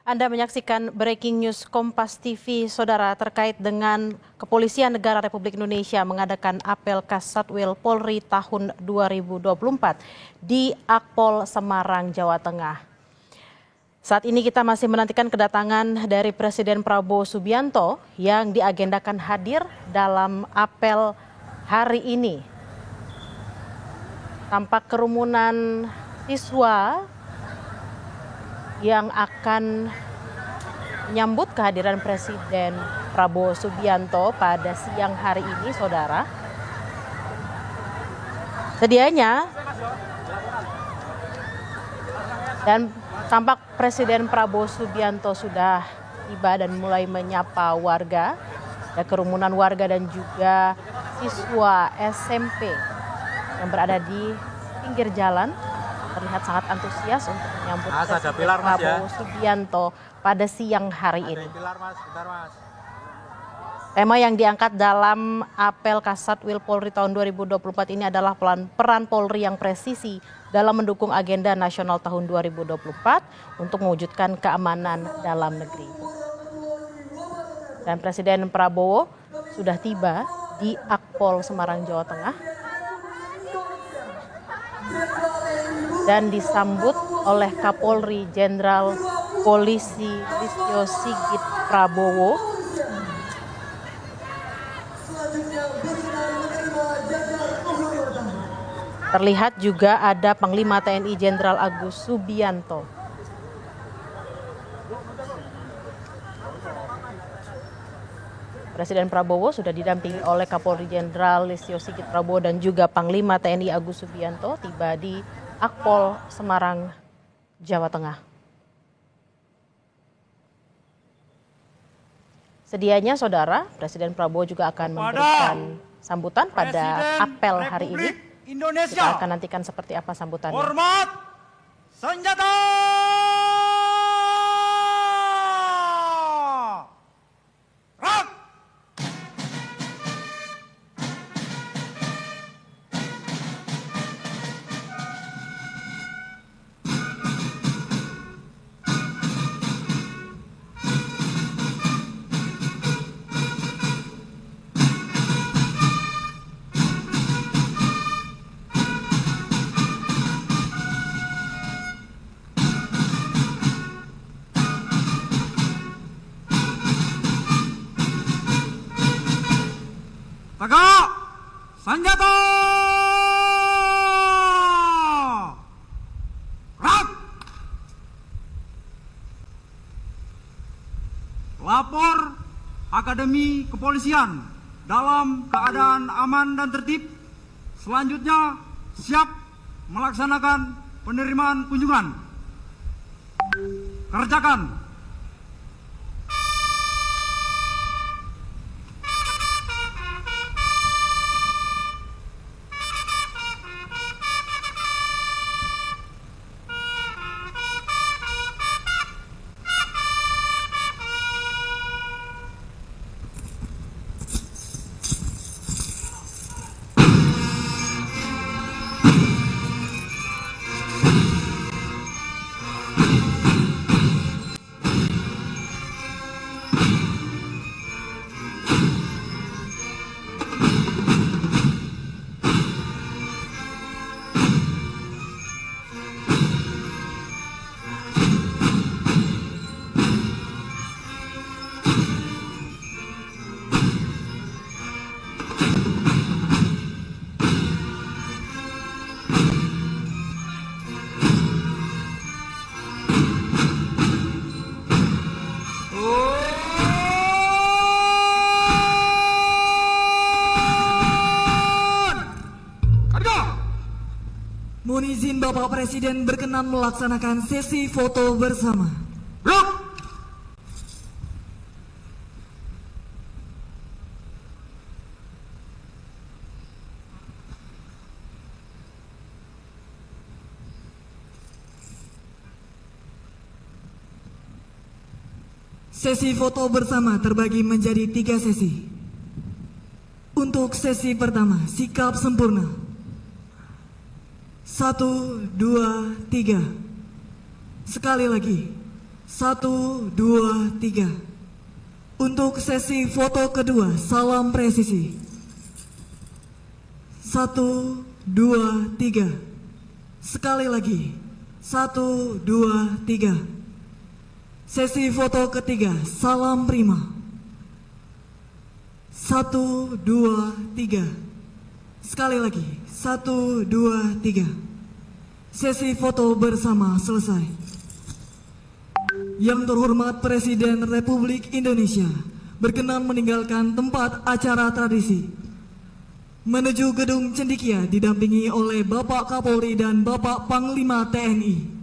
Anda menyaksikan Breaking News Kompas TV, Saudara, terkait dengan Kepolisian Negara Republik Indonesia mengadakan apel Kasatwil Polri tahun 2024 di Akpol Semarang, Jawa Tengah. Saat ini kita masih menantikan kedatangan dari Presiden Prabowo Subianto yang diagendakan hadir dalam apel hari ini. Tampak kerumunan siswa yang akan menyambut kehadiran Presiden Prabowo Subianto pada siang hari ini, Saudara. Sedianya dan tampak Presiden Prabowo Subianto sudah tiba dan mulai menyapa warga. Ada kerumunan warga dan juga siswa SMP yang berada di pinggir jalan terlihat sangat antusias untuk menyambut Presiden Prabowo Subianto pada siang hari ini. Tema yang diangkat dalam apel Kasatwil Polri tahun 2024 ini adalah peran Polri yang presisi dalam mendukung agenda nasional tahun 2024 untuk mewujudkan keamanan dalam negeri. Dan Presiden Prabowo sudah tiba di Akpol Semarang, Jawa Tengah dan disambut oleh Kapolri Jenderal Polisi Listio Sigit Prabowo. Terlihat juga ada Panglima TNI Jenderal Agus Subianto. Presiden Prabowo sudah didampingi oleh Kapolri Jenderal Listio Sigit Prabowo dan juga Panglima TNI Agus Subianto tiba di Akpol Semarang, Jawa Tengah. Sedianya, Saudara, Presiden Prabowo juga akan memberikan sambutan pada apel hari ini. Kita akan nantikan seperti apa sambutannya. Hormat senjata! Tegak! Senjata! Gerak! Lapor Akademi Kepolisian dalam keadaan aman dan tertib. Selanjutnya siap melaksanakan penerimaan kunjungan. Kerjakan. Mohon izin Bapak Presiden berkenan melaksanakan sesi foto bersama. Blok! Sesi foto bersama terbagi menjadi 3 sesi. Untuk sesi pertama, sikap sempurna. 1, 2, 3. Sekali lagi. 1, 2, 3. Untuk sesi foto kedua, salam presisi. 1, 2, 3. Sekali lagi. 1, 2, 3. Sesi foto ketiga, salam prima. 1, 2, 3. Sekali lagi. 1, 2, 3. Sesi foto bersama selesai. Yang terhormat Presiden Republik Indonesia berkenan meninggalkan tempat acara tradisi menuju Gedung Cendikia didampingi oleh Bapak Kapolri dan Bapak Panglima TNI.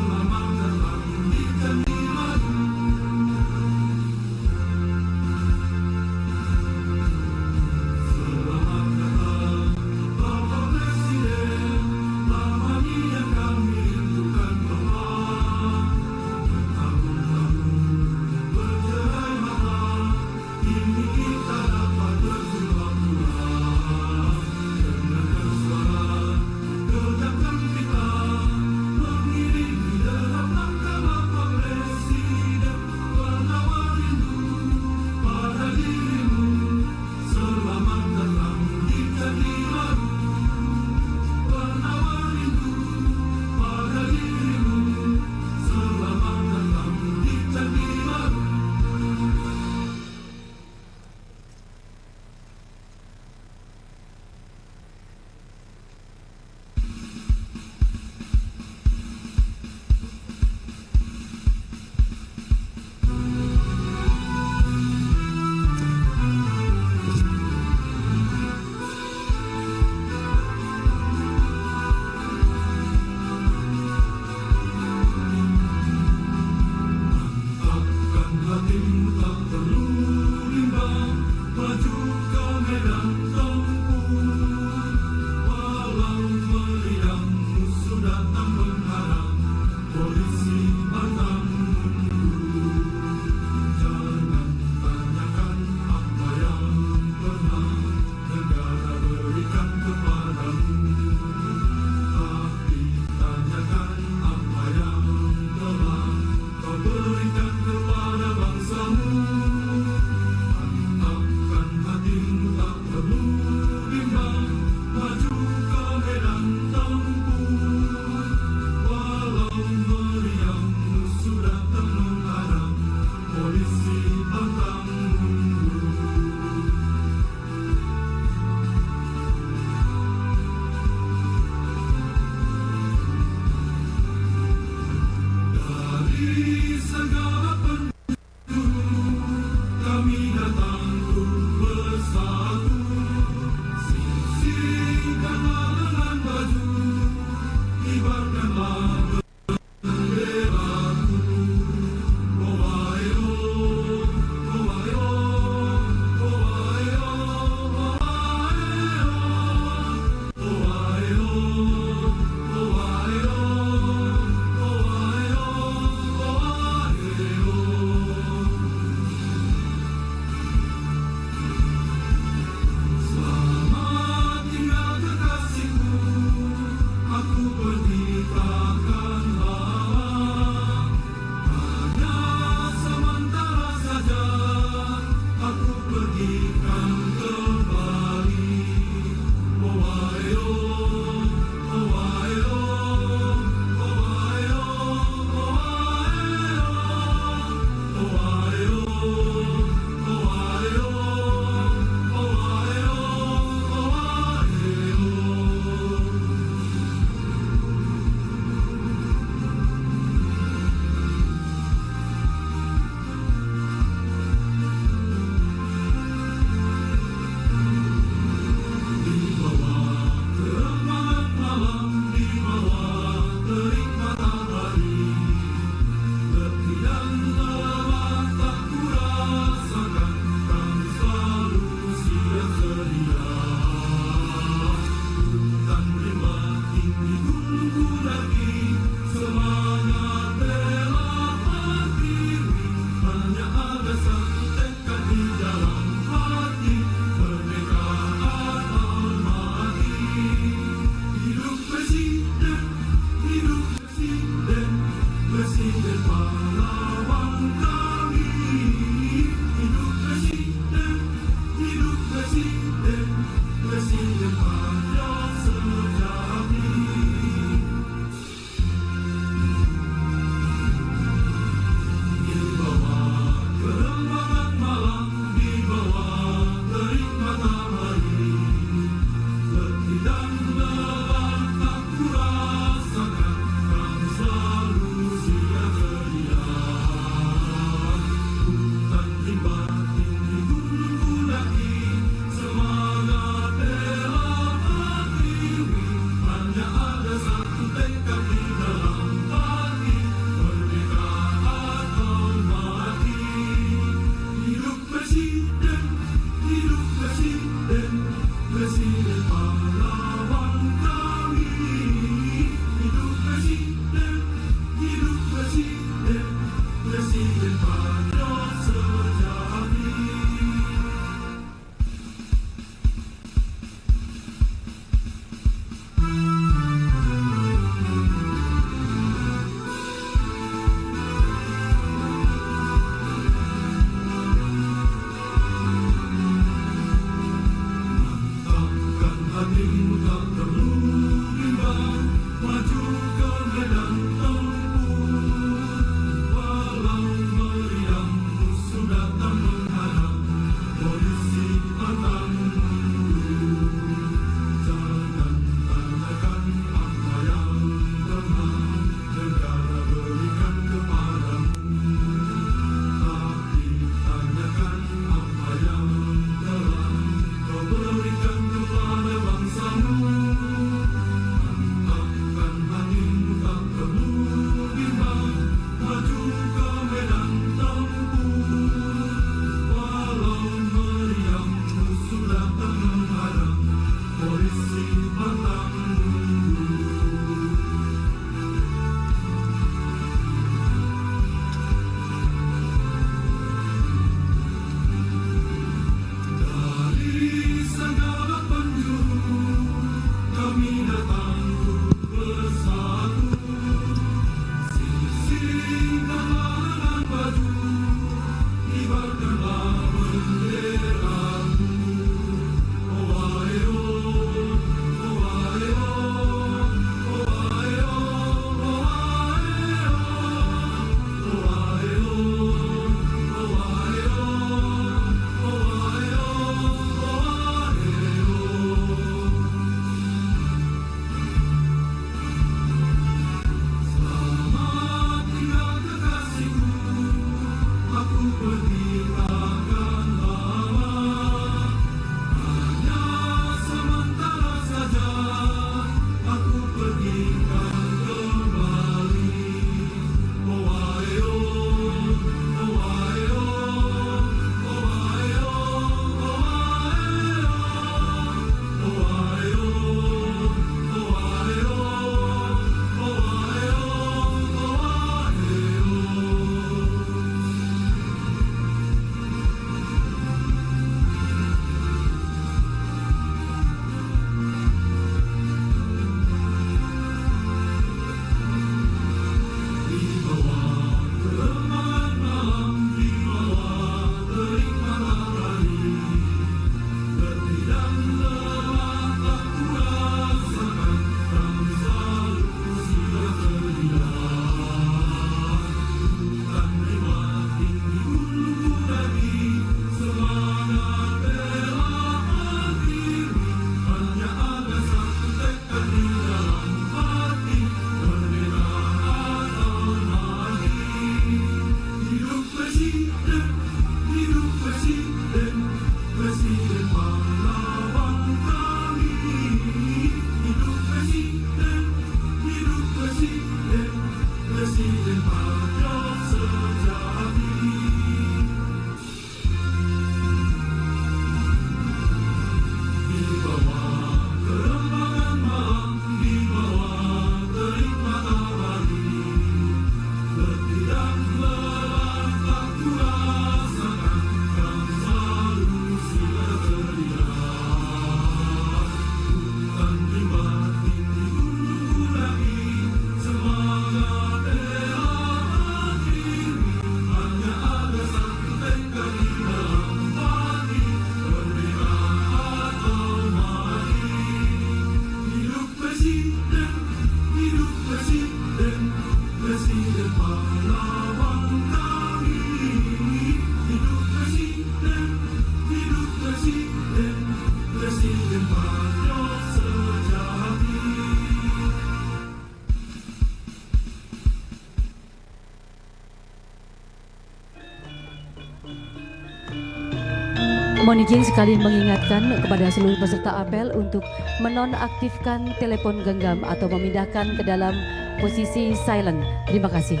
Mohon izin sekali mengingatkan kepada seluruh peserta apel untuk menonaktifkan telepon genggam atau memindahkan ke dalam posisi silent. Terima kasih.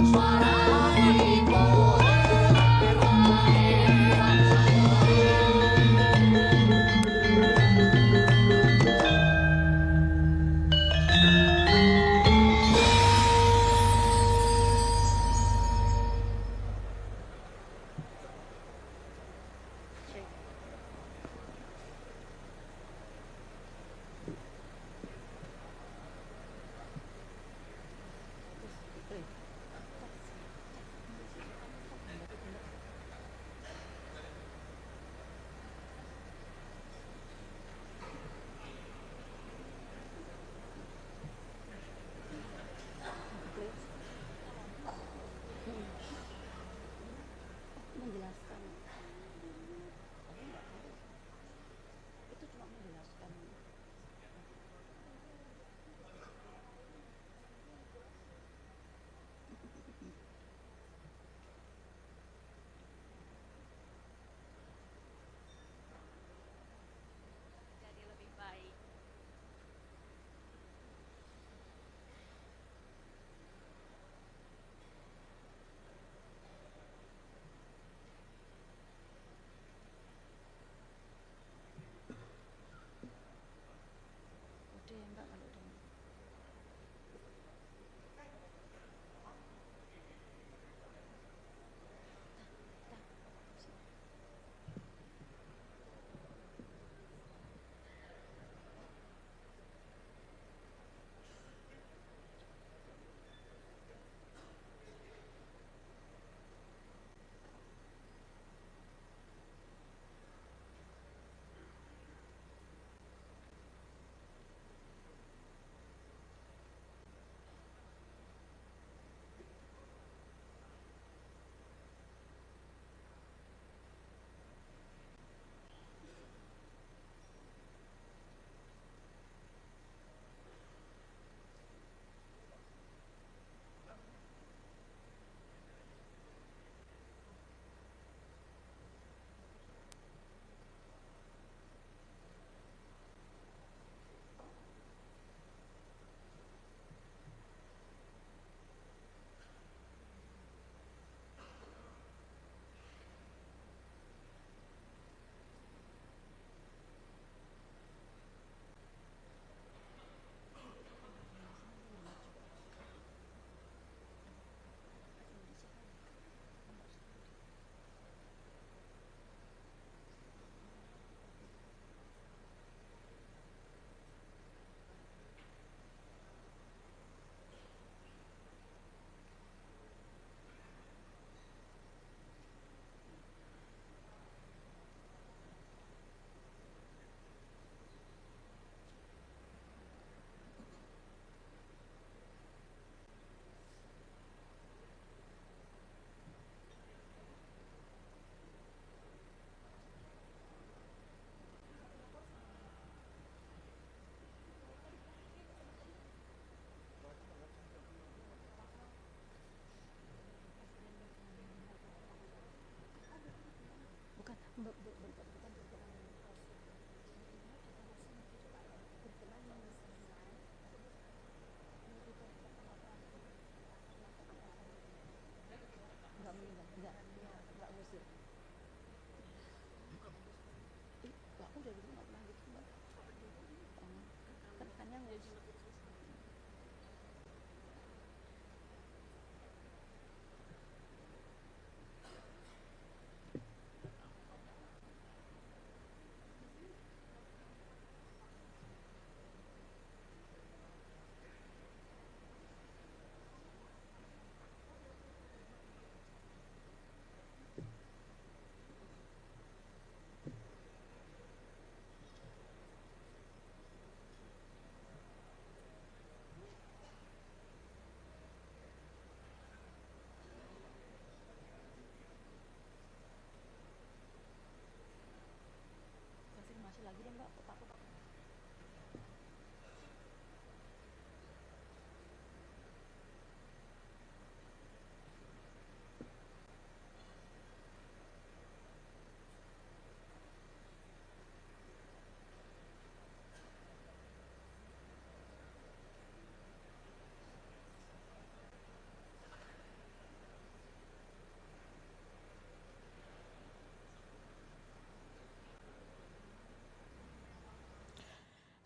Suara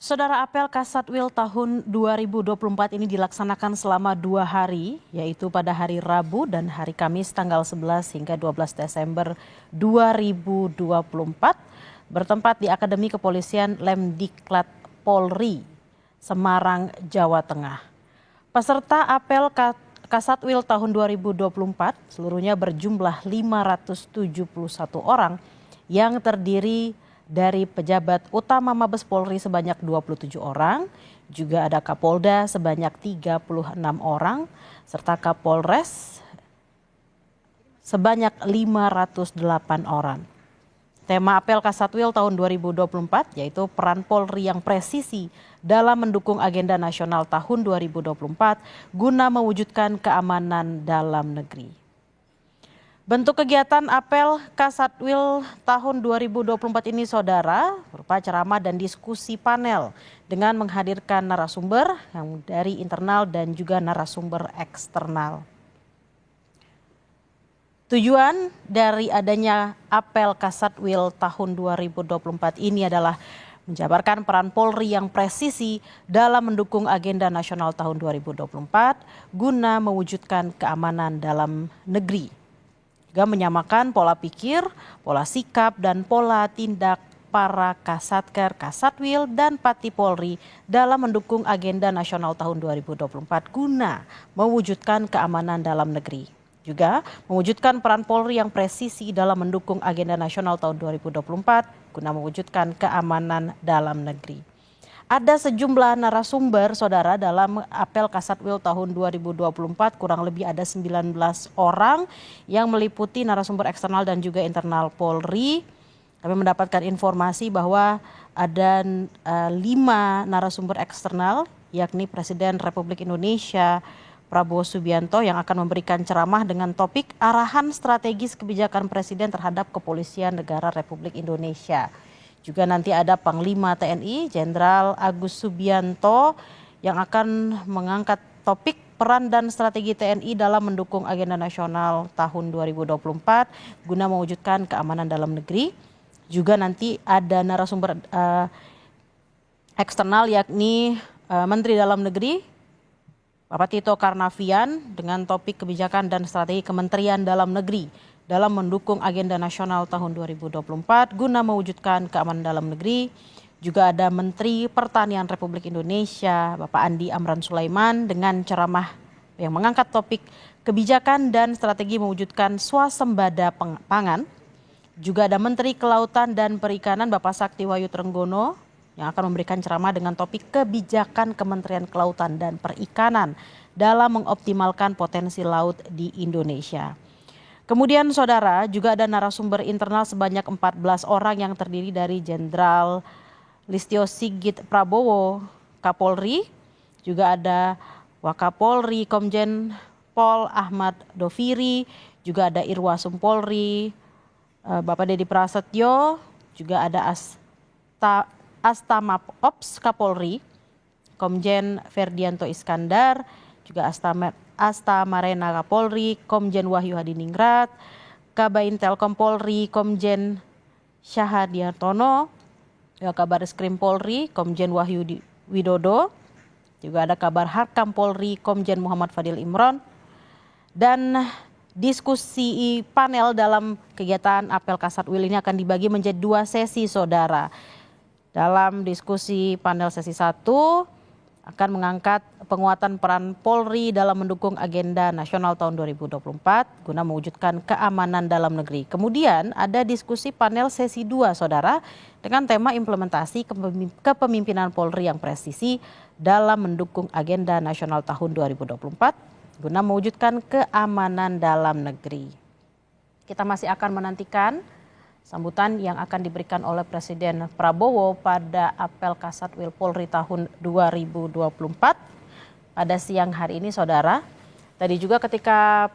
Saudara, apel Kasatwil tahun 2024 ini dilaksanakan selama 2 hari, yaitu pada hari Rabu dan hari Kamis tanggal 11 hingga 12 Desember 2024, bertempat di Akademi Kepolisian Lemdiklat Polri, Semarang, Jawa Tengah. Peserta apel Kasatwil tahun 2024 seluruhnya berjumlah 571 orang yang terdiri dari pejabat utama Mabes Polri sebanyak 27 orang, juga ada Kapolda sebanyak 36 orang, serta Kapolres sebanyak 508 orang. Tema apel Kasatwil tahun 2024 yaitu peran Polri yang presisi dalam mendukung agenda nasional tahun 2024 guna mewujudkan keamanan dalam negeri. Bentuk kegiatan apel Kasatwil tahun 2024 ini, saudara, berupa ceramah dan diskusi panel dengan menghadirkan narasumber yang dari internal dan juga narasumber eksternal. Tujuan dari adanya apel Kasatwil tahun 2024 ini adalah menjabarkan peran Polri yang presisi dalam mendukung agenda nasional tahun 2024 guna mewujudkan keamanan dalam negeri. Juga menyamakan pola pikir, pola sikap, dan pola tindak para Kasatker, Kasatwil, dan Pati Polri dalam mendukung agenda nasional tahun 2024 guna mewujudkan keamanan dalam negeri. Juga mewujudkan peran Polri yang presisi dalam mendukung agenda nasional tahun 2024 guna mewujudkan keamanan dalam negeri. Ada sejumlah narasumber, saudara, dalam apel Kasatwil tahun 2024, kurang lebih ada 19 orang yang meliputi narasumber eksternal dan juga internal Polri. Kami mendapatkan informasi bahwa ada 5 narasumber eksternal, yakni Presiden Republik Indonesia Prabowo Subianto yang akan memberikan ceramah dengan topik arahan strategis kebijakan Presiden terhadap Kepolisian Negara Republik Indonesia. Juga nanti ada Panglima TNI Jenderal Agus Subianto yang akan mengangkat topik peran dan strategi TNI dalam mendukung agenda nasional tahun 2024 guna mewujudkan keamanan dalam negeri. Juga nanti ada narasumber eksternal yakni Menteri Dalam Negeri Bapak Tito Karnavian dengan topik kebijakan dan strategi Kementerian Dalam Negeri dalam mendukung agenda nasional tahun 2024 guna mewujudkan keamanan dalam negeri. Juga ada Menteri Pertanian Republik Indonesia Bapak Andi Amran Sulaiman dengan ceramah yang mengangkat topik kebijakan dan strategi mewujudkan swasembada pangan. Juga ada Menteri Kelautan dan Perikanan Bapak Sakti Wahyu Trenggono yang akan memberikan ceramah dengan topik kebijakan Kementerian Kelautan dan Perikanan dalam mengoptimalkan potensi laut di Indonesia. Kemudian, saudara, juga ada narasumber internal sebanyak 14 orang yang terdiri dari Jenderal Listio Sigit Prabowo, Kapolri. Juga ada Wakapolri Komjen Pol Ahmad Doviri, juga ada Irwasum Polri, Bapak Dedi Prasetyo, juga ada Astamap Ops Kapolri, Komjen Ferdianto Iskandar, juga Astamarena Kapolri, Komjen Wahyu Hadiningrat, Kabain Telkom Polri, Komjen Syahadiartono, Kabar Eskrim Polri, Komjen Wahyu Widodo, juga ada Kabar Harkam Polri, Komjen Muhammad Fadil Imron, dan diskusi panel dalam kegiatan apel Kasatwil ini akan dibagi menjadi 2 sesi, saudara. Dalam diskusi panel sesi 1 akan mengangkat penguatan peran Polri dalam mendukung agenda nasional tahun 2024 guna mewujudkan keamanan dalam negeri. Kemudian ada diskusi panel sesi 2, saudara, dengan tema implementasi kepemimpinan Polri yang presisi dalam mendukung agenda nasional tahun 2024 guna mewujudkan keamanan dalam negeri. Kita masih akan menantikan sambutan yang akan diberikan oleh Presiden Prabowo pada apel Kasatwil Polri tahun 2024 pada siang hari ini, saudara. Tadi juga ketika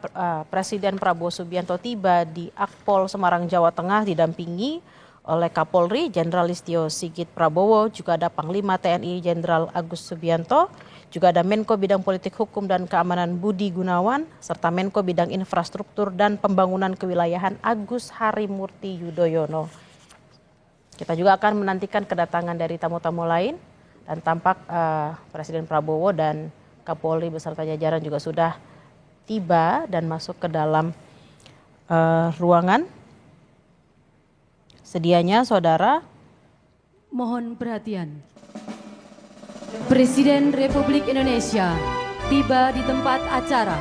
Presiden Prabowo Subianto tiba di Akpol Semarang, Jawa Tengah, didampingi oleh Kapolri Jenderal Listio Sigit Prabowo, juga ada Panglima TNI Jenderal Agus Subianto, juga ada Menko Bidang Politik Hukum dan Keamanan Budi Gunawan, serta Menko Bidang Infrastruktur dan Pembangunan Kewilayahan Agus Harimurti Yudhoyono. Kita juga akan menantikan kedatangan dari tamu-tamu lain, dan tampak Presiden Prabowo dan Kapolri beserta jajaran juga sudah tiba dan masuk ke dalam ruangan. Sedianya, saudara, mohon perhatian. Presiden Republik Indonesia tiba di tempat acara.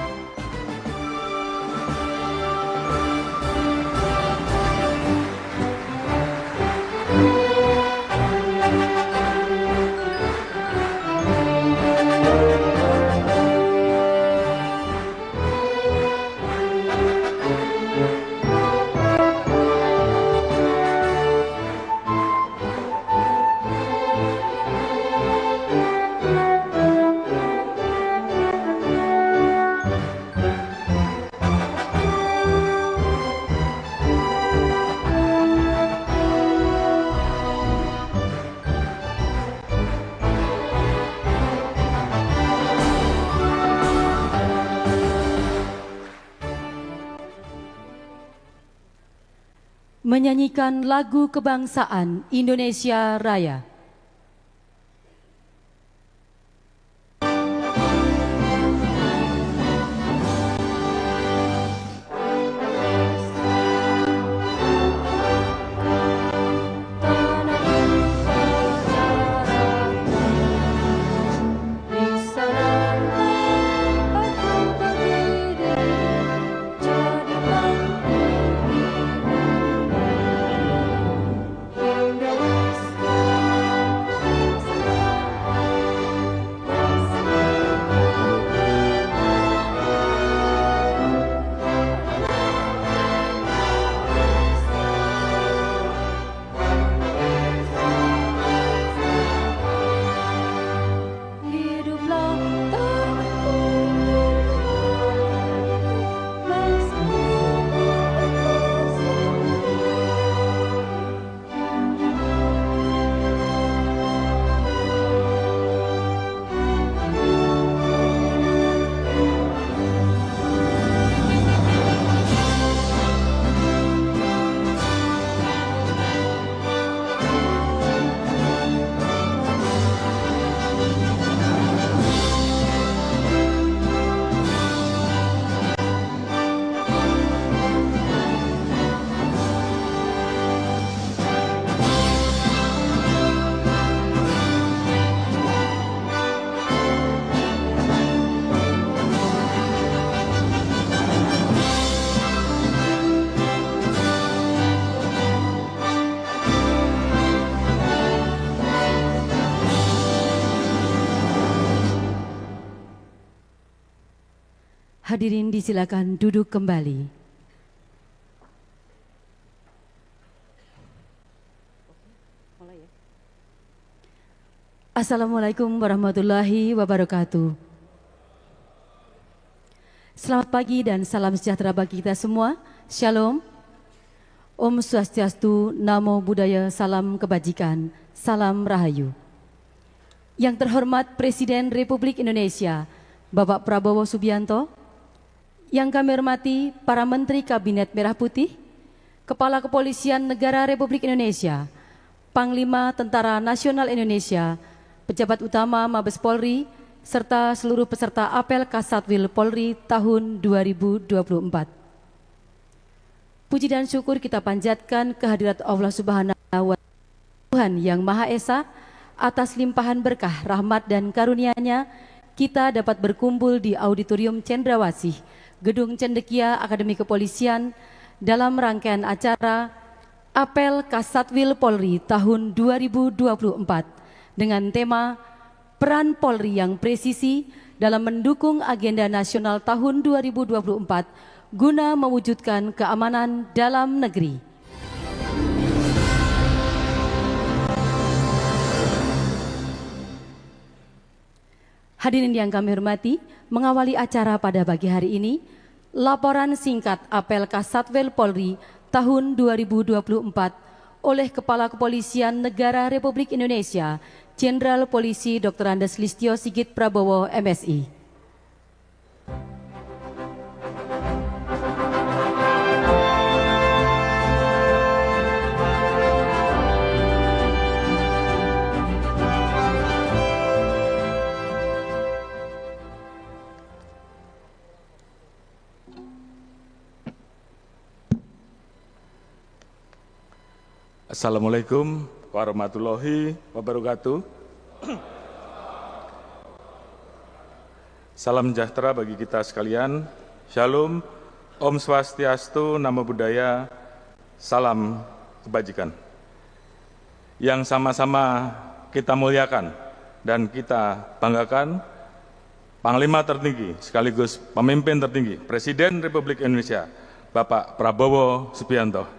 Menyanyikan lagu kebangsaan Indonesia Raya. Hadirin disilakan duduk kembali. Assalamualaikum warahmatullahi wabarakatuh. Selamat pagi dan salam sejahtera bagi kita semua. Shalom. Om Swastiastu, Namo Buddhaya, Salam Kebajikan, Salam Rahayu. Yang terhormat Presiden Republik Indonesia, Bapak Prabowo Subianto, yang kami hormati para Menteri Kabinet Merah Putih, Kepala Kepolisian Negara Republik Indonesia, Panglima Tentara Nasional Indonesia, pejabat utama Mabes Polri, serta seluruh peserta apel Kasatwil Polri tahun 2024. Puji dan syukur kita panjatkan kehadirat Allah Subhanahu wa Ta'ala, Tuhan yang Maha Esa, atas limpahan berkah, rahmat dan karunia-Nya, kita dapat berkumpul di Auditorium Cendrawasih, Gedung Cendekia Akademi Kepolisian dalam rangkaian acara Apel Kasatwil Polri tahun 2024 dengan tema Peran Polri yang Presisi dalam mendukung agenda nasional tahun 2024 guna mewujudkan keamanan dalam negeri. Hadirin yang kami hormati, mengawali acara pada pagi hari ini, laporan singkat Apel Kasatwil Polri tahun 2024 oleh Kepala Kepolisian Negara Republik Indonesia, Jenderal Polisi Dr. Andes Listio Sigit Prabowo, MSI. Assalamualaikum warahmatullahi wabarakatuh. Salam sejahtera bagi kita sekalian. Shalom, Om Swastiastu, Namo Buddhaya, Salam Kebajikan. Yang sama-sama kita muliakan dan kita banggakan, Panglima tertinggi sekaligus pemimpin tertinggi, Presiden Republik Indonesia, Bapak Prabowo Subianto.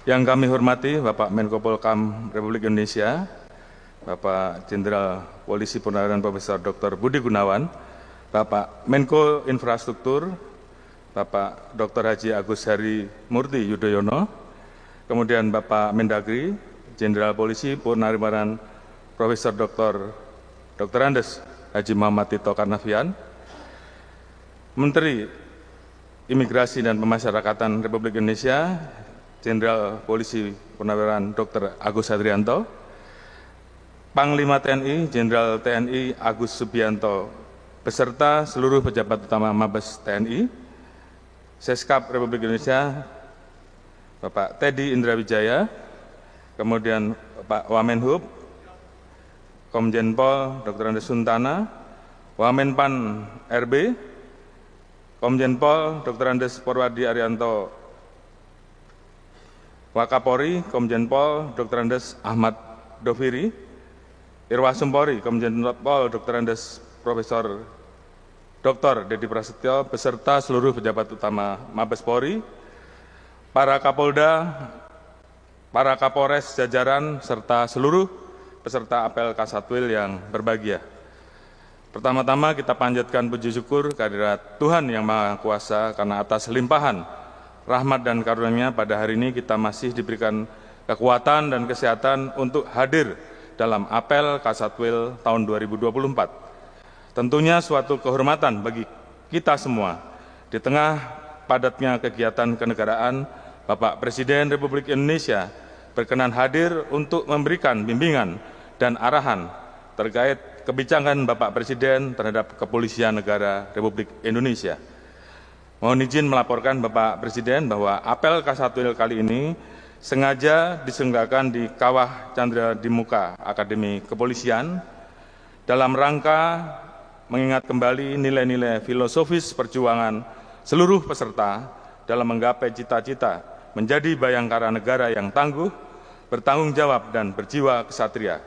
Yang kami hormati Bapak Menko Polhukam Republik Indonesia, Bapak Jenderal Polisi Purnawirawan Profesor Dr. Budi Gunawan, Bapak Menko Infrastruktur, Bapak Dr. Haji Agus Harimurti Yudhoyono, kemudian Bapak Mendagri, Jenderal Polisi Purnawirawan Profesor Dr. Andes Haji Muhammad Tito Karnavian, Menteri Imigrasi dan Pemasyarakatan Republik Indonesia, Jenderal Polisi Purnawirawan Dr. Agus Hadrianto, Panglima TNI Jenderal TNI Agus Subianto, beserta seluruh pejabat utama Mabes TNI, Seskap Republik Indonesia, Bapak Teddy Indrawijaya, kemudian Pak Wamenhub, Komjen Pol Dr. Andes Suntana, Wamenpan RB, Komjen Pol Dr. Andes Porwadi Arianto, Wakapolri Komjen Pol Dr. Andes Ahmad Doviri, Irwasumpori Komjen Pol Dr. Andes Profesor Dr. Dedi Prasetyo, beserta seluruh pejabat utama Mabes Polri, para Kapolda, para Kapolres jajaran, serta seluruh peserta apel Kasatwil yang berbahagia. Pertama-tama kita panjatkan puji syukur kehadirat Tuhan Yang Maha Kuasa karena atas limpahan rahmat dan karunia-Nya pada hari ini kita masih diberikan kekuatan dan kesehatan untuk hadir dalam apel Kasatwil tahun 2024. Tentunya suatu kehormatan bagi kita semua di tengah padatnya kegiatan kenegaraan. Bapak Presiden Republik Indonesia berkenan hadir untuk memberikan bimbingan dan arahan terkait kebijakan Bapak Presiden terhadap Kepolisian Negara Republik Indonesia. Mohon izin melaporkan Bapak Presiden bahwa apel Kasatwil kali ini sengaja diselenggarakan di Kawah Chandra di Muka Akademi Kepolisian dalam rangka mengingat kembali nilai-nilai filosofis perjuangan seluruh peserta dalam menggapai cita-cita menjadi bayangkara negara yang tangguh, bertanggung jawab dan berjiwa kesatria.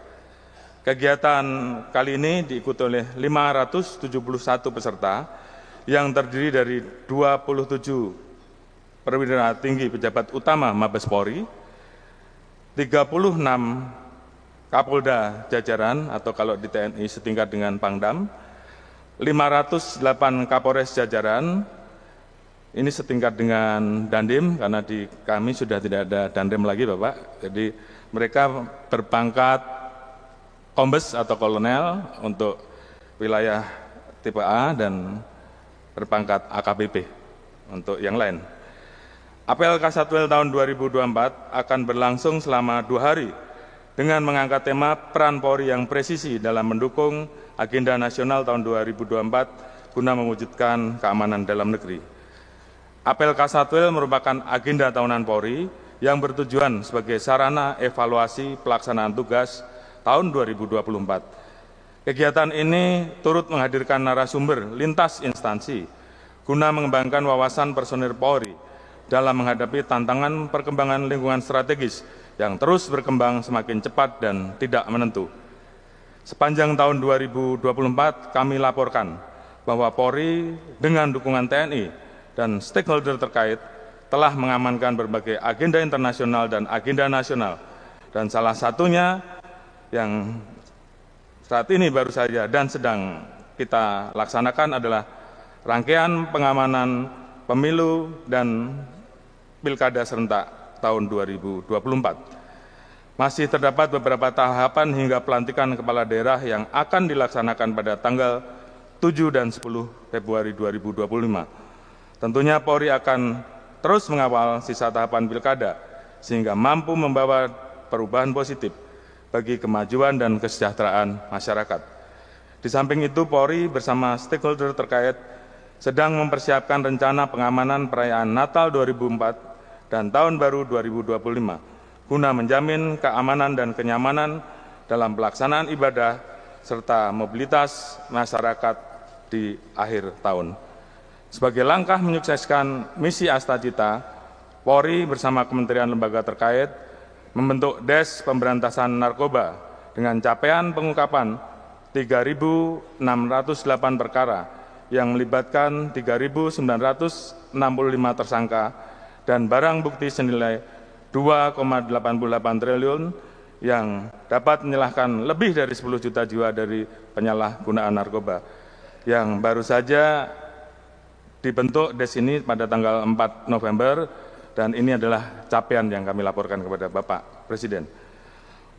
Kegiatan kali ini diikuti oleh 571 peserta yang terdiri dari 27 perwira tinggi pejabat utama Mabes Polri, 36 Kapolda jajaran atau kalau di TNI setingkat dengan Pangdam, 508 Kapolres jajaran, ini setingkat dengan Dandim, karena di kami sudah tidak ada Dandim lagi Bapak, jadi mereka berpangkat Kombes atau Kolonel untuk wilayah tipe A dan berpangkat AKBP untuk yang lain. Apel Kasatwil tahun 2024 akan berlangsung selama 2 hari dengan mengangkat tema peran Polri yang presisi dalam mendukung agenda nasional tahun 2024 guna mewujudkan keamanan dalam negeri. Apel Kasatwil merupakan agenda tahunan Polri yang bertujuan sebagai sarana evaluasi pelaksanaan tugas tahun 2024. Kegiatan ini turut menghadirkan narasumber lintas instansi guna mengembangkan wawasan personil Polri dalam menghadapi tantangan perkembangan lingkungan strategis yang terus berkembang semakin cepat dan tidak menentu. Sepanjang tahun 2024 kami laporkan bahwa Polri dengan dukungan TNI dan stakeholder terkait telah mengamankan berbagai agenda internasional dan agenda nasional, dan salah satunya yang saat ini baru saja dan sedang kita laksanakan adalah rangkaian pengamanan pemilu dan pilkada serentak tahun 2024. Masih terdapat beberapa tahapan hingga pelantikan kepala daerah yang akan dilaksanakan pada tanggal 7 dan 10 Februari 2025. Tentunya Polri akan terus mengawal sisa tahapan pilkada sehingga mampu membawa perubahan positif bagi kemajuan dan kesejahteraan masyarakat. Di samping itu, Polri bersama stakeholder terkait sedang mempersiapkan rencana pengamanan perayaan Natal 2004 dan Tahun Baru 2025 guna menjamin keamanan dan kenyamanan dalam pelaksanaan ibadah serta mobilitas masyarakat di akhir tahun. Sebagai langkah menyukseskan misi Astacita, Polri bersama kementerian lembaga terkait membentuk Des Pemberantasan Narkoba dengan capaian pengungkapan 3.608 perkara yang melibatkan 3.965 tersangka dan barang bukti senilai 2,88 triliun yang dapat menyalahkan lebih dari 10 juta jiwa dari penyalahgunaan narkoba, yang baru saja dibentuk Des ini pada tanggal 4 November, dan ini adalah capaian yang kami laporkan kepada Bapak Presiden.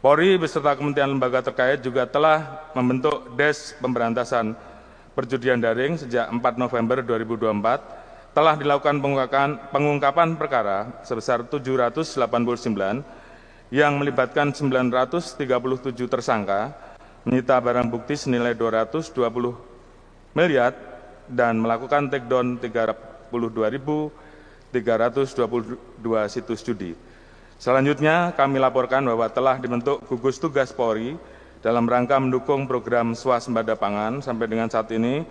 Polri beserta kementerian lembaga terkait juga telah membentuk Des Pemberantasan Perjudian Daring sejak 4 November 2024, telah dilakukan pengungkapan perkara sebesar 789 yang melibatkan 937 tersangka, menyita barang bukti senilai 220 miliar, dan melakukan takedown 32.322 situs judi. Selanjutnya, kami laporkan bahwa telah dibentuk gugus tugas Polri dalam rangka mendukung program swasembada pangan. Sampai dengan saat ini,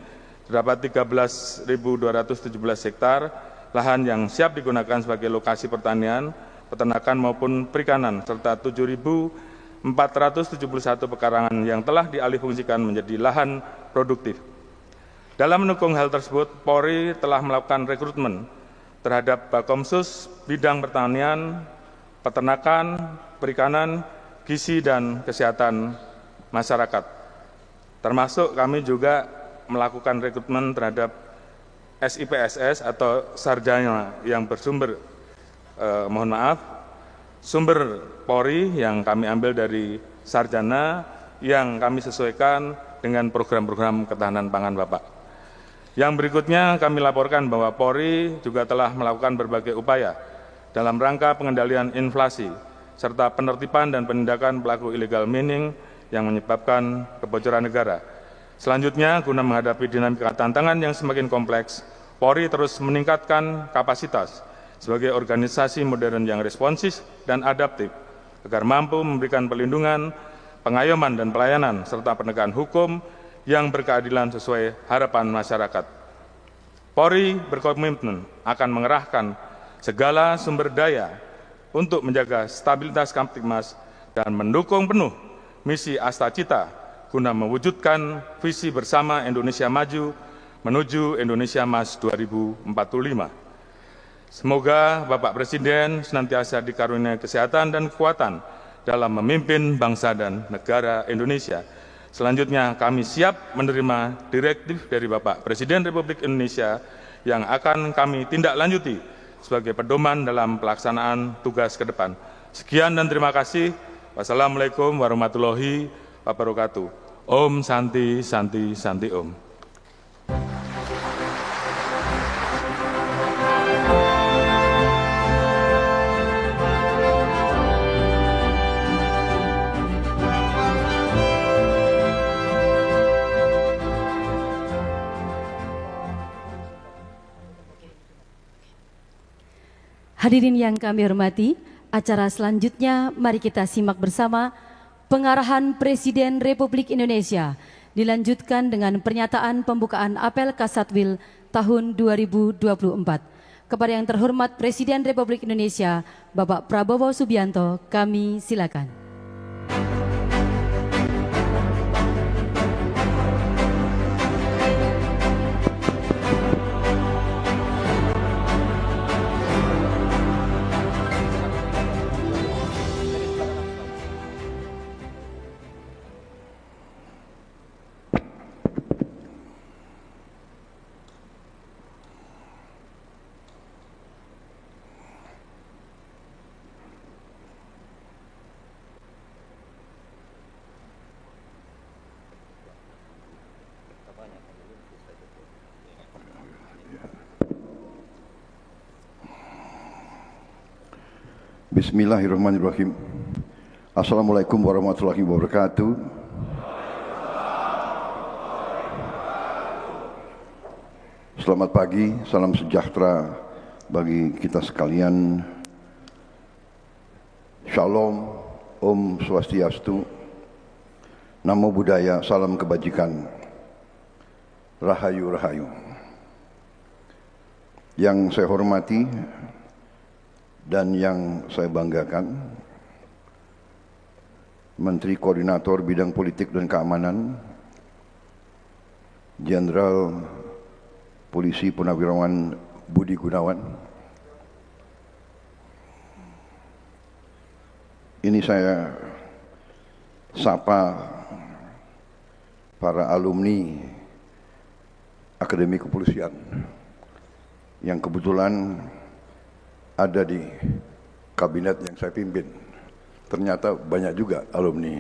terdapat 13.217 hektar lahan yang siap digunakan sebagai lokasi pertanian, peternakan maupun perikanan, serta 7.471 pekarangan yang telah dialihfungsikan menjadi lahan produktif. Dalam mendukung hal tersebut, Polri telah melakukan rekrutmen terhadap Bakomsus bidang pertanian, peternakan, perikanan, gizi, dan kesehatan masyarakat. Termasuk kami juga melakukan rekrutmen terhadap SIPSS atau sarjana yang bersumber, sumber Polri yang kami ambil dari sarjana yang kami sesuaikan dengan program-program ketahanan pangan Bapak. Yang berikutnya kami laporkan bahwa Polri juga telah melakukan berbagai upaya dalam rangka pengendalian inflasi, serta penertiban dan penindakan pelaku illegal mining yang menyebabkan kebocoran negara. Selanjutnya, guna menghadapi dinamika tantangan yang semakin kompleks, Polri terus meningkatkan kapasitas sebagai organisasi modern yang responsif dan adaptif, agar mampu memberikan perlindungan, pengayoman dan pelayanan, serta penegakan hukum yang berkeadilan sesuai harapan masyarakat. Polri berkomitmen akan mengerahkan segala sumber daya untuk menjaga stabilitas Kamtibmas dan mendukung penuh misi Astacita guna mewujudkan visi bersama Indonesia Maju menuju Indonesia Emas 2045. Semoga Bapak Presiden senantiasa dikaruniai kesehatan dan kekuatan dalam memimpin bangsa dan negara Indonesia, Selanjutnya, kami siap menerima direktif dari Bapak Presiden Republik Indonesia yang akan kami tindak lanjuti sebagai pedoman dalam pelaksanaan tugas ke depan. Sekian dan terima kasih. Wassalamualaikum warahmatullahi wabarakatuh. Om Santi Santi Santi Om. Hadirin yang kami hormati, acara selanjutnya mari kita simak bersama pengarahan Presiden Republik Indonesia dilanjutkan dengan pernyataan pembukaan apel Kasatwil tahun 2024. Kepada yang terhormat Presiden Republik Indonesia, Bapak Prabowo Subianto, kami silakan. Bismillahirrahmanirrahim. Assalamualaikum warahmatullahi wabarakatuh. Selamat pagi, salam sejahtera bagi kita sekalian. Shalom, Om Swastiastu, Namo Buddhaya, salam kebajikan, Rahayu Rahayu. Yang saya hormati dan yang saya banggakan, Menteri Koordinator Bidang Politik dan Keamanan, Jenderal Polisi Purnawirawan Budi Gunawan. Ini saya sapa para alumni Akademi Kepolisian yang kebetulan ada di kabinet yang saya pimpin. Ternyata banyak juga alumni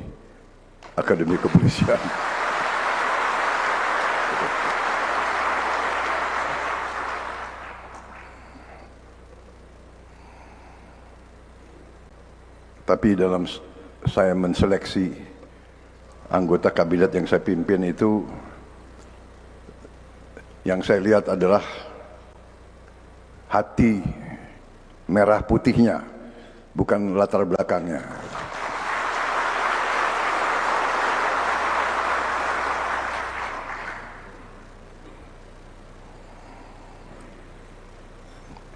Akademi Kepolisian. Tapi dalam saya menseleksi anggota kabinet yang saya pimpin itu, yang saya lihat adalah hati merah putihnya, bukan latar belakangnya.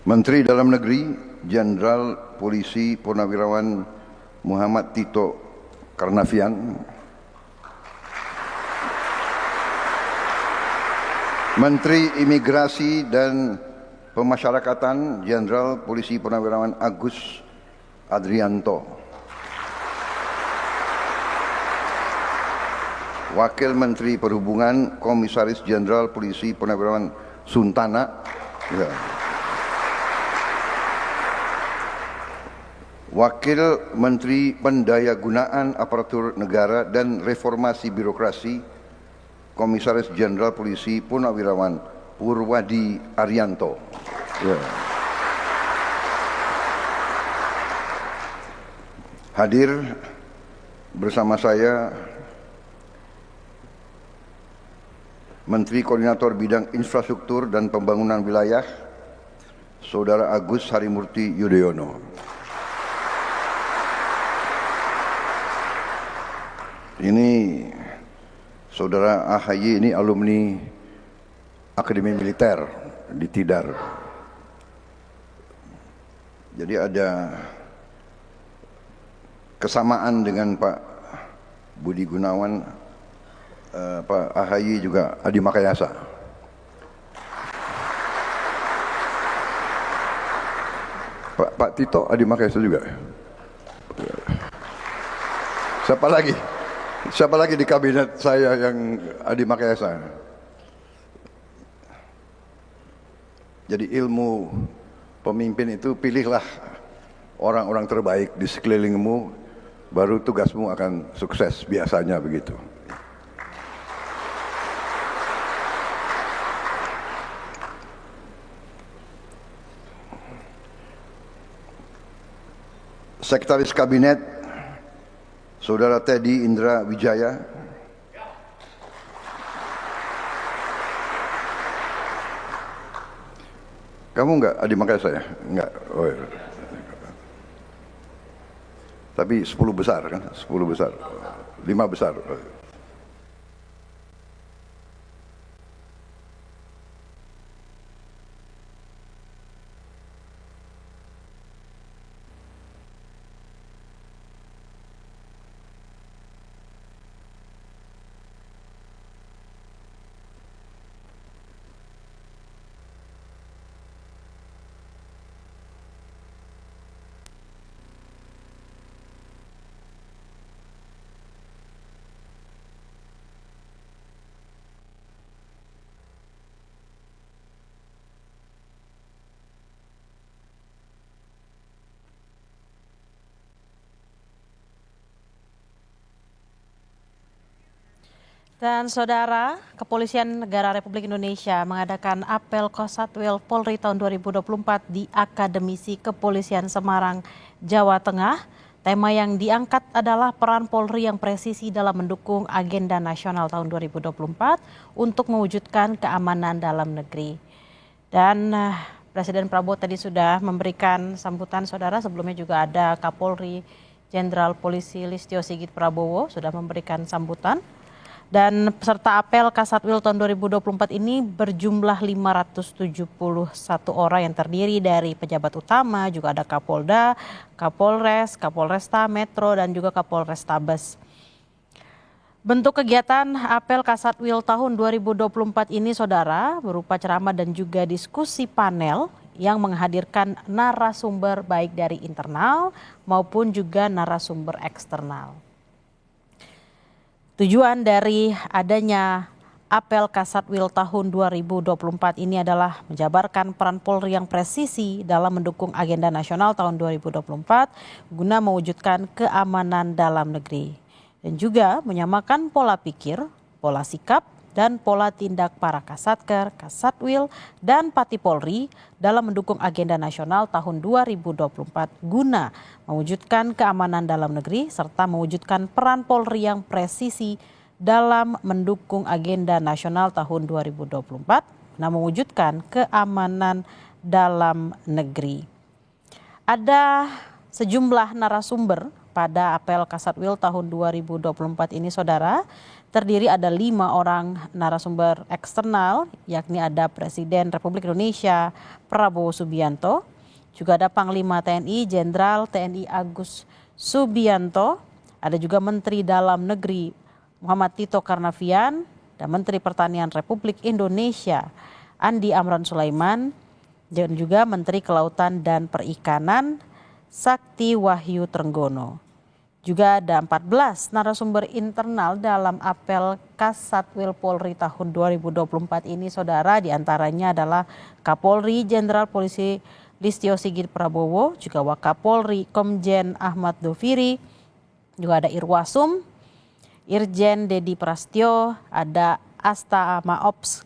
Menteri Dalam Negeri Jenderal Polisi Purnawirawan Muhammad Tito Karnavian, Menteri Imigrasi dan Pemasyarakatan Jenderal Polisi Purnawirawan Agus Adrianto, Wakil Menteri Perhubungan Komisaris Jenderal Polisi Purnawirawan Suntana, ya. Wakil Menteri Pendayagunaan Aparatur Negara dan Reformasi Birokrasi Komisaris Jenderal Polisi Purnawirawan Purwadi Arianto. Ya. Hadir bersama saya Menteri Koordinator Bidang Infrastruktur dan Pembangunan Wilayah, Saudara Agus Harimurti Yudhoyono. Ini Saudara AHY, ini alumni Akademi Militer di Tidar. Jadi ada kesamaan dengan Pak Budi Gunawan, Pak AHY juga Adi Makayasa. Pak Tito Adi Makayasa juga. Siapa lagi? Siapa lagi di kabinet saya yang Adi Makayasa? Jadi ilmu pemimpin itu pilihlah orang-orang terbaik di sekelilingmu, baru tugasmu akan sukses, biasanya begitu. Sekretaris Kabinet Saudara Teddy Indra Wijaya. Kamu enggak Adi Makayasa ya? Enggak. Oh, iya. Tapi 10 besar kan? 10 besar. 5 besar. Dan Saudara, Kepolisian Negara Republik Indonesia mengadakan apel Kasatwil Polri tahun 2024 di Akademisi Kepolisian Semarang, Jawa Tengah. Tema yang diangkat adalah peran Polri yang presisi dalam mendukung agenda nasional tahun 2024 untuk mewujudkan keamanan dalam negeri. Dan Presiden Prabowo tadi sudah memberikan sambutan, Saudara. Sebelumnya juga ada Kapolri Jenderal Polisi Listio Sigit Prabowo sudah memberikan sambutan. Dan peserta apel Kasatwil tahun 2024 ini berjumlah 571 orang yang terdiri dari pejabat utama, juga ada Kapolda, Kapolres, Kapolresta Metro, dan juga Kapolrestabes. Bentuk kegiatan apel Kasatwil tahun 2024 ini, Saudara, berupa ceramah dan juga diskusi panel yang menghadirkan narasumber baik dari internal maupun juga narasumber eksternal. Tujuan dari adanya apel Kasatwil tahun 2024 ini adalah menjabarkan peran Polri yang presisi dalam mendukung agenda nasional tahun 2024 guna mewujudkan keamanan dalam negeri. Dan juga menyamakan pola pikir, pola sikap, dan pola tindak para Kasatker, Kasatwil, dan Pati Polri dalam mendukung agenda nasional tahun 2024 guna mewujudkan keamanan dalam negeri serta mewujudkan peran Polri yang presisi dalam mendukung agenda nasional tahun 2024 guna mewujudkan keamanan dalam negeri. Ada sejumlah narasumber pada apel Kasatwil tahun 2024 ini, Saudara. Terdiri ada 5 orang narasumber eksternal, yakni ada Presiden Republik Indonesia Prabowo Subianto, juga ada Panglima TNI Jenderal TNI Agus Subianto, ada juga Menteri Dalam Negeri Muhammad Tito Karnavian, dan Menteri Pertanian Republik Indonesia Andi Amran Sulaiman, dan juga Menteri Kelautan dan Perikanan Sakti Wahyu Trenggono. Juga ada 14 narasumber internal dalam apel Kasatwil Polri tahun 2024 ini, Saudara. Di antaranya adalah Kapolri Jenderal Polisi Listio Sigit Prabowo, juga Wakapolri Komjen Ahmad Doviri, juga ada Irwasum, Irjen Dedi Prastyo, ada Asta Maops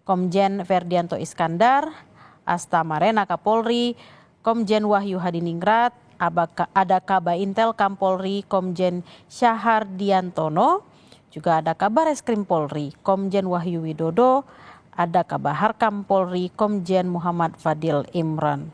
Komjen Ferdianto Iskandar, Asta Marena Kapolri, Komjen Wahyu Hadiningrat, ada Kaba Intel Kampolri Komjen Syahar Diantono, juga ada Kabar Eskrim Polri Komjen Wahyu Widodo, ada Kabahar Kampolri Komjen Muhammad Fadil Imran.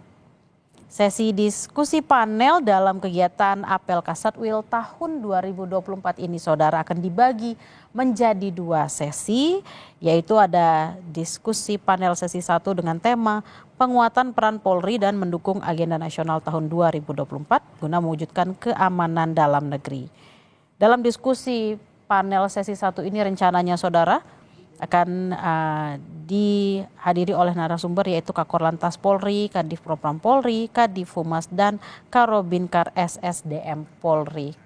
Sesi diskusi panel dalam kegiatan apel Kasatwil tahun 2024 ini, Saudara, akan dibagi menjadi 2 sesi, yaitu ada diskusi panel sesi 1 dengan tema penguatan peran Polri dan mendukung agenda nasional tahun 2024 guna mewujudkan keamanan dalam negeri. Dalam diskusi panel sesi 1 ini rencananya, Saudara, akan dihadiri oleh narasumber yaitu Kakor Lantas Polri, Kadif Propam Polri, Kadif Humas, dan Karobinkar SSDM Polri.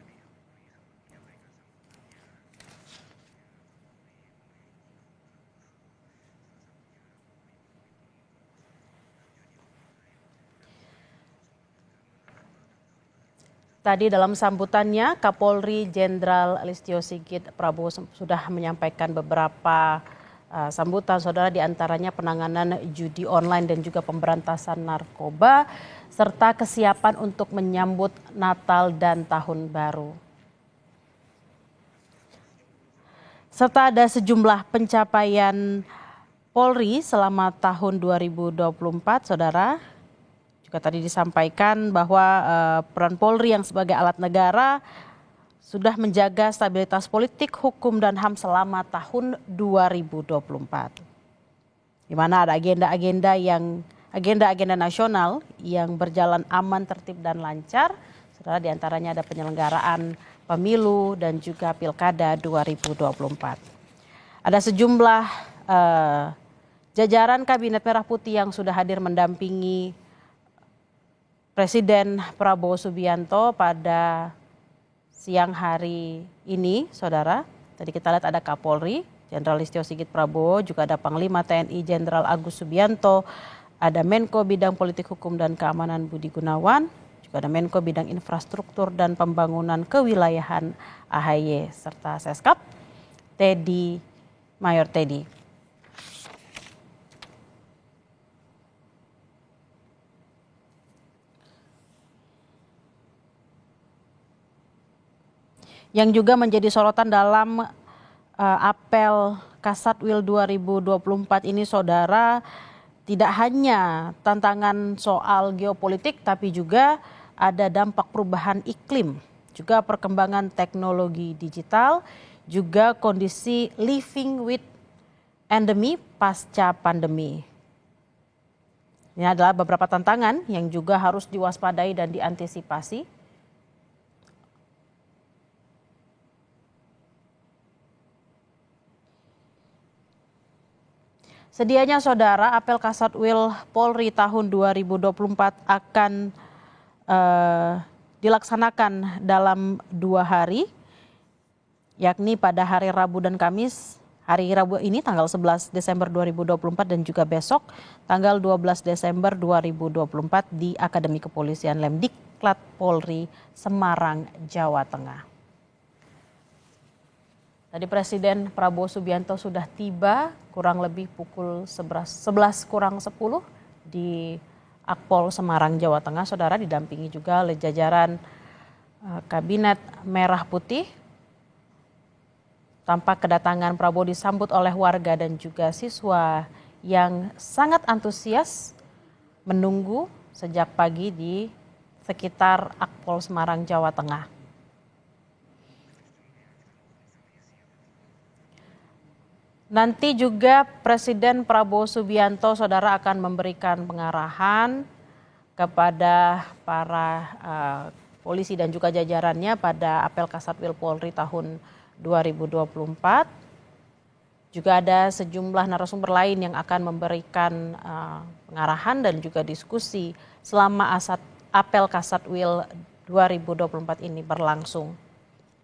Tadi dalam sambutannya, Kapolri Jenderal Listio Sigit Prabowo sudah menyampaikan beberapa sambutan, saudara, diantaranya penanganan judi online dan juga pemberantasan narkoba, serta kesiapan untuk menyambut Natal dan Tahun Baru. Serta ada sejumlah pencapaian Polri selama tahun 2024, saudara. Juga tadi disampaikan bahwa peran Polri yang sebagai alat negara sudah menjaga stabilitas politik, hukum, dan HAM selama tahun 2024. Di mana ada agenda nasional yang berjalan aman, tertib, dan lancar. Saudara, diantaranya ada penyelenggaraan pemilu dan juga pilkada 2024. Ada sejumlah jajaran Kabinet Merah Putih yang sudah hadir mendampingi Presiden Prabowo Subianto pada siang hari ini, saudara. Tadi kita lihat ada Kapolri Jenderal Listio Sigit Prabowo, juga ada Panglima TNI Jenderal Agus Subianto, ada Menko Bidang Politik Hukum dan Keamanan Budi Gunawan, juga ada Menko Bidang Infrastruktur dan Pembangunan Kewilayahan AHY, serta Seskap Teddy, Mayor Teddy. Yang juga menjadi sorotan dalam apel Kasatwil 2024 ini, saudara, tidak hanya tantangan soal geopolitik, tapi juga ada dampak perubahan iklim, juga perkembangan teknologi digital, juga kondisi living with endemi pasca pandemi. Ini adalah beberapa tantangan yang juga harus diwaspadai dan diantisipasi. Sedianya, saudara, apel Kasatwil Polri tahun 2024 akan dilaksanakan dalam 2 hari, yakni pada hari Rabu dan Kamis. Hari Rabu ini tanggal 11 Desember 2024 dan juga besok tanggal 12 Desember 2024 di Akademi Kepolisian Lemdiklat Polri, Semarang, Jawa Tengah. Tadi Presiden Prabowo Subianto sudah tiba kurang lebih pukul 11 kurang 10 di Akpol Semarang, Jawa Tengah, saudara, didampingi juga oleh jajaran Kabinet Merah Putih. Tampak kedatangan Prabowo disambut oleh warga dan juga siswa yang sangat antusias menunggu sejak pagi di sekitar Akpol Semarang, Jawa Tengah. Nanti juga Presiden Prabowo Subianto, saudara, akan memberikan pengarahan kepada para polisi dan juga jajarannya pada apel Kasatwil Polri tahun 2024. Juga ada sejumlah narasumber lain yang akan memberikan pengarahan dan juga diskusi selama apel Kasatwil 2024 ini berlangsung.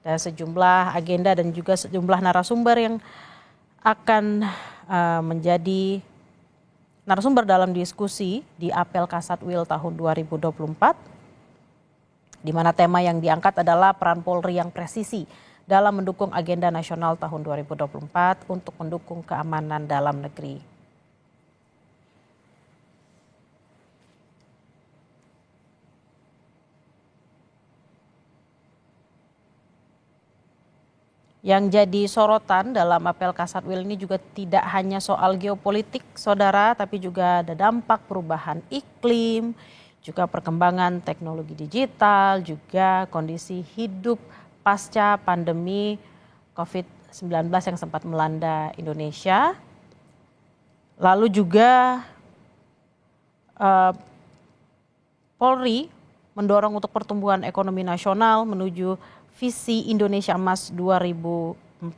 Dan sejumlah agenda dan juga sejumlah narasumber yang akan menjadi narasumber dalam diskusi di apel Kasatwil tahun 2024, di mana tema yang diangkat adalah peran Polri yang presisi dalam mendukung agenda nasional tahun 2024 untuk mendukung keamanan dalam negeri. Yang jadi sorotan dalam apel Kasatwil ini juga tidak hanya soal geopolitik, saudara, tapi juga ada dampak perubahan iklim, juga perkembangan teknologi digital, juga kondisi hidup pasca pandemi COVID-19 yang sempat melanda Indonesia. Lalu juga Polri mendorong untuk pertumbuhan ekonomi nasional menuju visi Indonesia Emas 2045.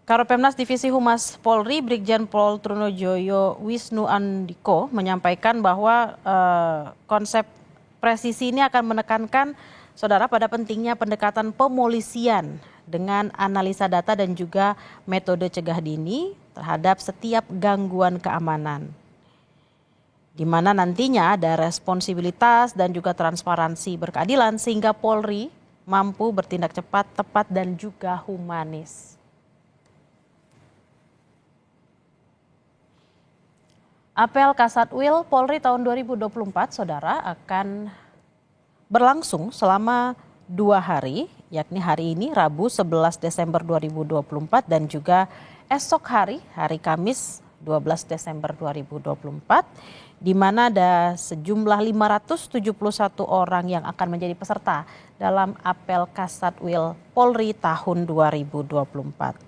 Karopemnas Divisi Humas Polri, Brigjen Pol Trunojoyo Wisnu Andiko menyampaikan bahwa konsep presisi ini akan menekankan, saudara, pada pentingnya pendekatan pemolisian dengan analisa data dan juga metode cegah dini, terhadap setiap gangguan keamanan, di mana nantinya ada responsibilitas dan juga transparansi berkeadilan sehingga Polri mampu bertindak cepat, tepat, dan juga humanis. Apel Kasatwil Polri tahun 2024, Saudara, akan berlangsung selama 2 hari, yakni hari ini Rabu 11 Desember 2024 dan juga esok hari Kamis 12 Desember 2024, di mana ada sejumlah 571 orang yang akan menjadi peserta dalam Apel Kasatwil Polri tahun 2024.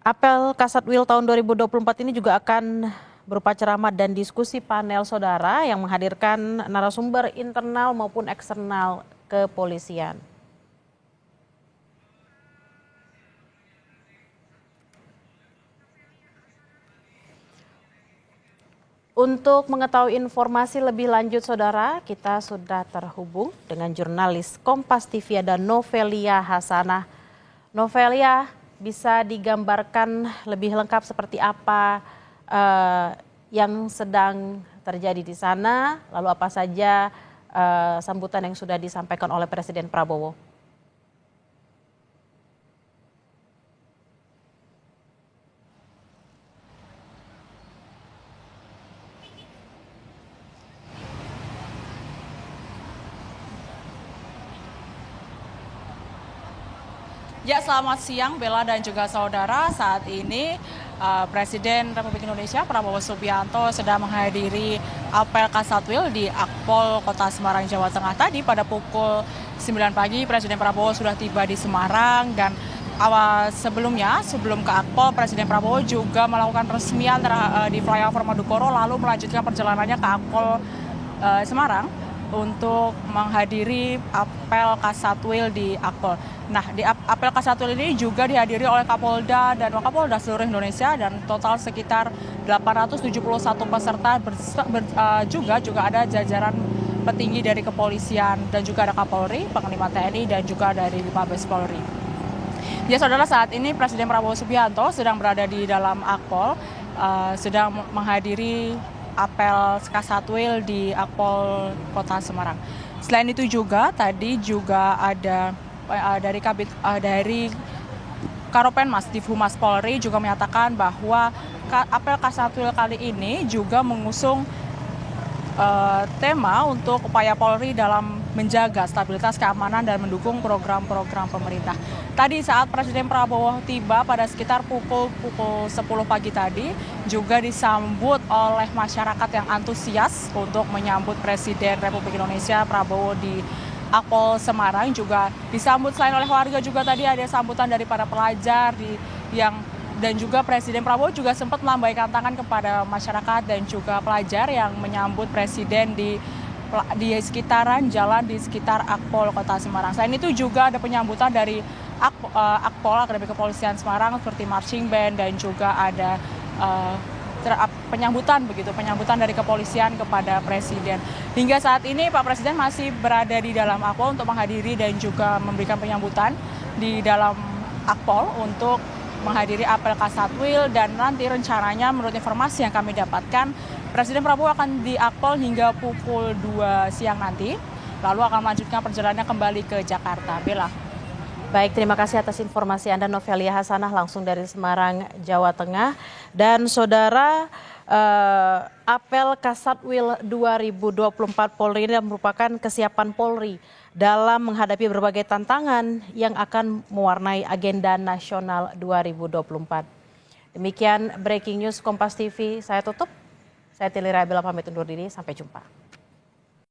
Apel Kasatwil tahun 2024 ini juga akan berupa ceramah dan diskusi panel, Saudara, yang menghadirkan narasumber internal maupun eksternal kepolisian. Untuk mengetahui informasi lebih lanjut, Saudara, kita sudah terhubung dengan jurnalis Kompas TV ada Novelia Hasanah. Novelia, bisa digambarkan lebih lengkap seperti apa yang sedang terjadi di sana, lalu apa saja sambutan yang sudah disampaikan oleh Presiden Prabowo? Ya, selamat siang Bella dan juga saudara. Saat ini Presiden Republik Indonesia Prabowo Subianto sedang menghadiri Apel Kasatwil di Akpol Kota Semarang, Jawa Tengah. Tadi pada pukul 9 pagi Presiden Prabowo sudah tiba di Semarang, dan sebelum ke Akpol, Presiden Prabowo juga melakukan peresmian di flyover Madukoro, lalu melanjutkan perjalanannya ke Akpol Semarang untuk menghadiri Apel Kasatwil di Akpol. Nah, di Apel Kasatwil ini juga dihadiri oleh Kapolda dan Wakapolda seluruh Indonesia, dan total sekitar 871 peserta, juga ada jajaran petinggi dari kepolisian, dan juga ada Kapolri, Panglima TNI, dan juga dari Mabes Polri. Ya, saudara, saat ini Presiden Prabowo Subianto sedang berada di dalam Akpol, sedang menghadiri Apel Kasatwil di Akpol Kota Semarang. Selain itu juga tadi juga ada dari Karopenmas Divhumas Polri juga menyatakan bahwa Apel Kasatwil kali ini juga mengusung tema untuk upaya Polri dalam menjaga stabilitas keamanan dan mendukung program-program pemerintah. Tadi saat Presiden Prabowo tiba pada sekitar pukul 10 pagi tadi, juga disambut oleh masyarakat yang antusias untuk menyambut Presiden Republik Indonesia Prabowo di Akpol Semarang. Juga disambut selain oleh warga, juga tadi ada sambutan dari para pelajar dan juga Presiden Prabowo juga sempat melambaikan tangan kepada masyarakat dan juga pelajar yang menyambut Presiden di sekitaran jalan di sekitar Akpol Kota Semarang. Selain itu juga ada penyambutan dari Akpol Akademi Kepolisian Semarang seperti marching band, dan juga ada penyambutan dari kepolisian kepada Presiden. Hingga saat ini Pak Presiden masih berada di dalam Akpol untuk menghadiri dan juga memberikan penyambutan di dalam Akpol untuk menghadiri Apel Kasatwil, dan nanti rencananya menurut informasi yang kami dapatkan Presiden Prabowo akan di Akpol hingga pukul 2 siang nanti, lalu akan melanjutkan perjalanannya kembali ke Jakarta. Bella. Baik, terima kasih atas informasi Anda Novelia Hasanah langsung dari Semarang, Jawa Tengah. Dan saudara, Apel Kasatwil 2024 Polri ini merupakan kesiapan Polri dalam menghadapi berbagai tantangan yang akan mewarnai agenda nasional 2024. Demikian breaking news Kompas TV, saya tutup. Saya Tilira Bella pamit undur diri, sampai jumpa.